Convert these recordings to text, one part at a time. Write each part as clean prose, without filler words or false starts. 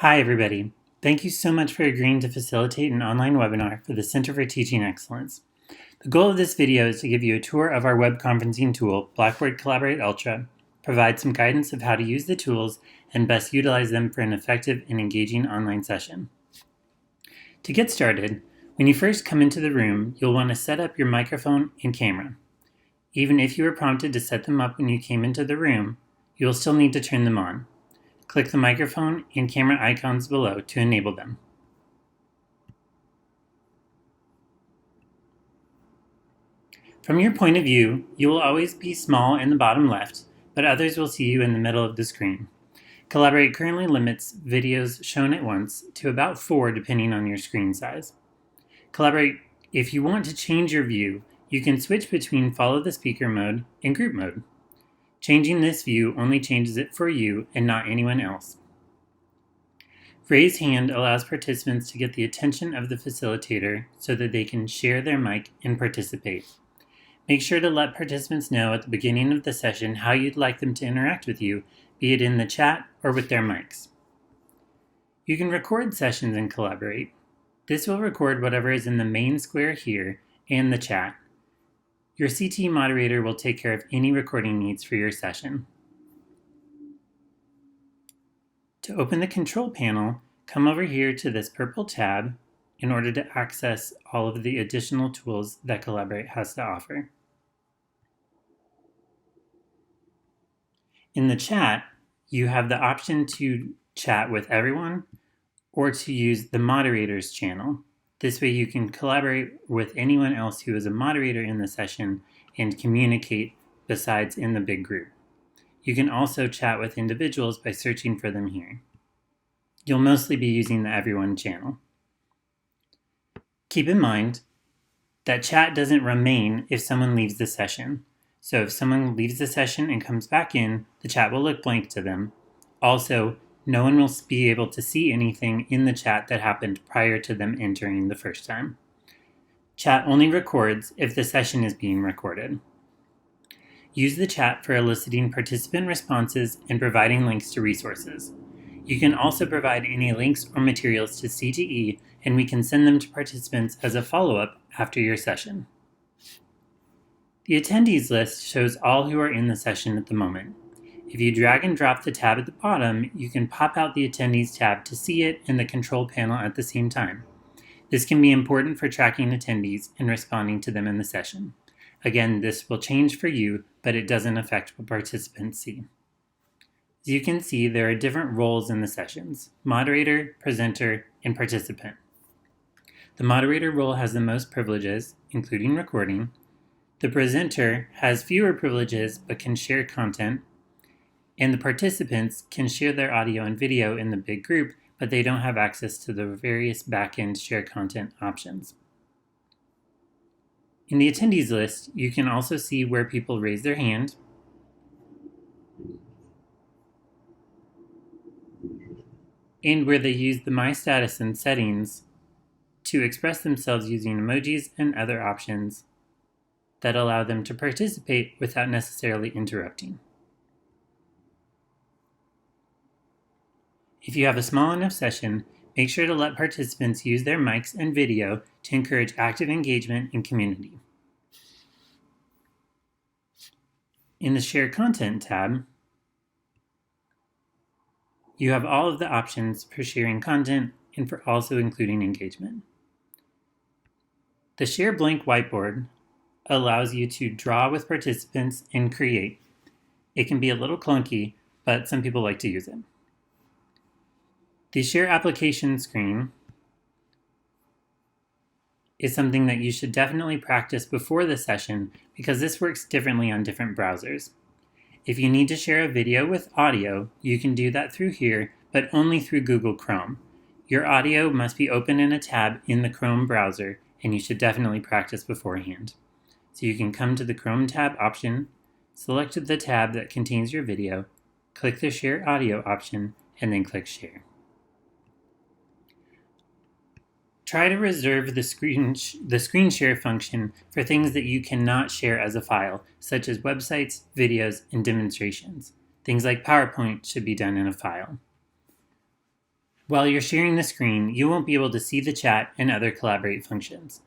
Hi, everybody. Thank you so much for agreeing to facilitate an online webinar for the Center for Teaching Excellence. The goal of this video is to give you a tour of our web conferencing tool, Blackboard Collaborate Ultra, provide some guidance of how to use the tools, and best utilize them for an effective and engaging online session. To get started, when you first come into the room, you'll want to set up your microphone and camera. Even if you were prompted to set them up when you came into the room, you will still need to turn them on. Click the microphone and camera icons below to enable them. From your point of view, you will always be small in the bottom left, but others will see you in the middle of the screen. Collaborate currently limits videos shown at once to about 4 depending on your screen size. Collaborate, if you want to change your view, you can switch between follow the speaker mode and group mode. Changing this view only changes it for you and not anyone else. Raise hand allows participants to get the attention of the facilitator so that they can share their mic and participate. Make sure to let participants know at the beginning of the session how you'd like them to interact with you, be it in the chat or with their mics. You can record sessions in Collaborate. This will record whatever is in the main square here and the chat. Your CT moderator will take care of any recording needs for your session. To open the control panel, come over here to this purple tab in order to access all of the additional tools that Collaborate has to offer. In the chat, you have the option to chat with everyone or to use the moderator's channel. This way you can collaborate with anyone else who is a moderator in the session and communicate besides in the big group. You can also chat with individuals by searching for them here. You'll mostly be using the Everyone channel. Keep in mind that chat doesn't remain if someone leaves the session. So if someone leaves the session and comes back in, the chat will look blank to them. Also, no one will be able to see anything in the chat that happened prior to them entering the first time. Chat only records if the session is being recorded. Use the chat for eliciting participant responses and providing links to resources. You can also provide any links or materials to CTE, and we can send them to participants as a follow-up after your session. The attendees list shows all who are in the session at the moment. If you drag and drop the tab at the bottom, you can pop out the attendees tab to see it in the control panel at the same time. This can be important for tracking attendees and responding to them in the session. Again, this will change for you, but it doesn't affect what participants see. As you can see, there are different roles in the sessions: moderator, presenter, and participant. The moderator role has the most privileges, including recording. The presenter has fewer privileges but can share content. And the participants can share their audio and video in the big group, but they don't have access to the various back-end share content options. In the attendees list, you can also see where people raise their hand, and where they use the My Status and settings to express themselves using emojis and other options that allow them to participate without necessarily interrupting. If you have a small enough session, make sure to let participants use their mics and video to encourage active engagement and community. In the Share Content tab, you have all of the options for sharing content and for also including engagement. The Share Blank Whiteboard allows you to draw with participants and create. It can be a little clunky, but some people like to use it. The Share Application screen is something that you should definitely practice before the session because this works differently on different browsers. If you need to share a video with audio, you can do that through here, but only through Google Chrome. Your audio must be open in a tab in the Chrome browser, and you should definitely practice beforehand. So you can come to the Chrome tab option, select the tab that contains your video, click the Share Audio option, and then click Share. Try to reserve the screen share function for things that you cannot share as a file, such as websites, videos, and demonstrations. Things like PowerPoint should be done in a file. While you're sharing the screen, you won't be able to see the chat and other Collaborate functions.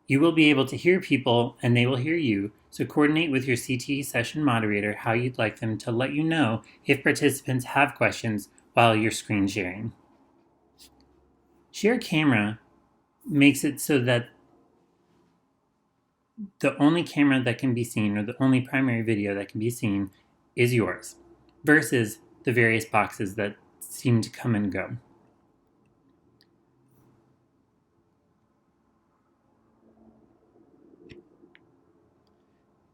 You will be able to hear people and they will hear you, so coordinate with your CTE session moderator how you'd like them to let you know if participants have questions while you're screen sharing. Share camera makes it so that the only camera that can be seen, or the only primary video that can be seen, is yours, versus the various boxes that seem to come and go.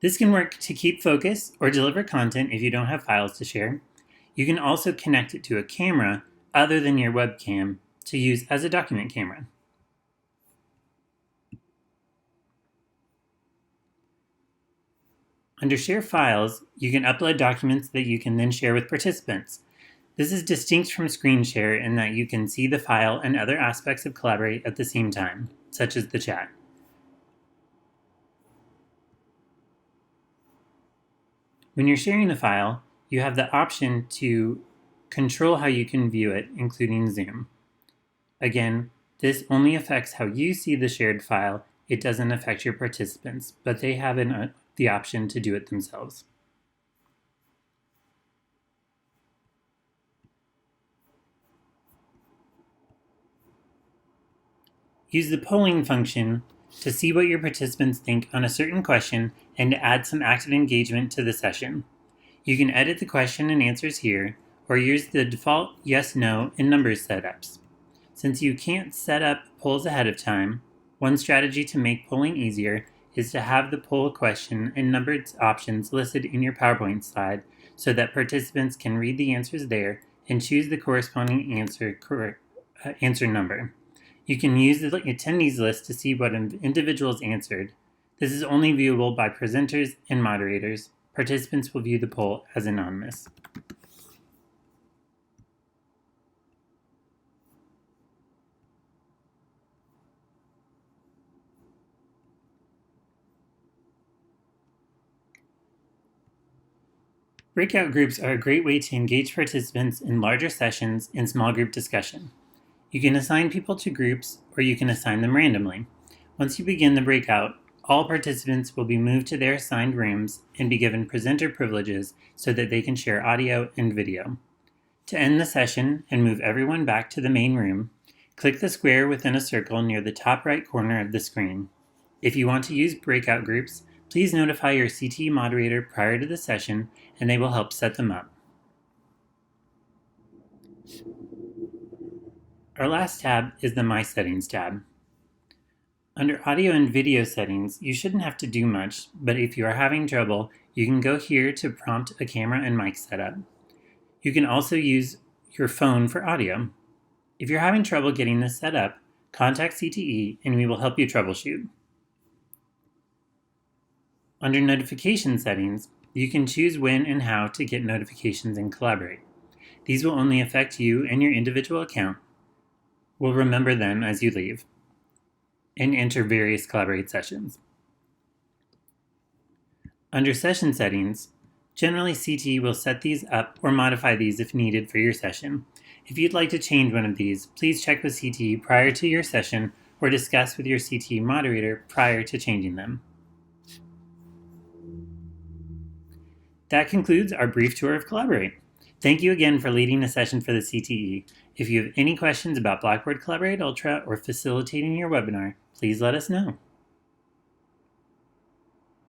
This can work to keep focus or deliver content if you don't have files to share. You can also connect it to a camera other than your webcam to use as a document camera. Under Share Files, you can upload documents that you can then share with participants. This is distinct from Screen Share in that you can see the file and other aspects of Collaborate at the same time, such as the chat. When you're sharing a file, you have the option to control how you can view it, including zoom. Again, this only affects how you see the shared file. It doesn't affect your participants, but they have the option to do it themselves. Use the polling function to see what your participants think on a certain question and to add some active engagement to the session. You can edit the question and answers here, or use the default yes, no, and numbers setups. Since you can't set up polls ahead of time, one strategy to make polling easier is to have the poll question and numbered options listed in your PowerPoint slide so that participants can read the answers there and choose the corresponding answer number. You can use the attendees list to see what individuals answered. This is only viewable by presenters and moderators. Participants will view the poll as anonymous. Breakout groups are a great way to engage participants in larger sessions and small group discussion. You can assign people to groups, or you can assign them randomly. Once you begin the breakout, all participants will be moved to their assigned rooms and be given presenter privileges so that they can share audio and video. To end the session and move everyone back to the main room, click the square within a circle near the top right corner of the screen. If you want to use breakout groups, please notify your CTE moderator prior to the session and they will help set them up. Our last tab is the My Settings tab. Under Audio and Video Settings, you shouldn't have to do much, but if you are having trouble, you can go here to prompt a camera and mic setup. You can also use your phone for audio. If you're having trouble getting this set up, contact CTE and we will help you troubleshoot. Under Notification Settings, you can choose when and how to get notifications in Collaborate. These will only affect you and your individual account. We'll remember them as you leave, and enter various Collaborate sessions. Under Session Settings, generally CTE will set these up or modify these if needed for your session. If you'd like to change one of these, please check with CTE prior to your session or discuss with your CTE moderator prior to changing them. That concludes our brief tour of Collaborate. Thank you again for leading a session for the CTE. If you have any questions about Blackboard Collaborate Ultra or facilitating your webinar, please let us know.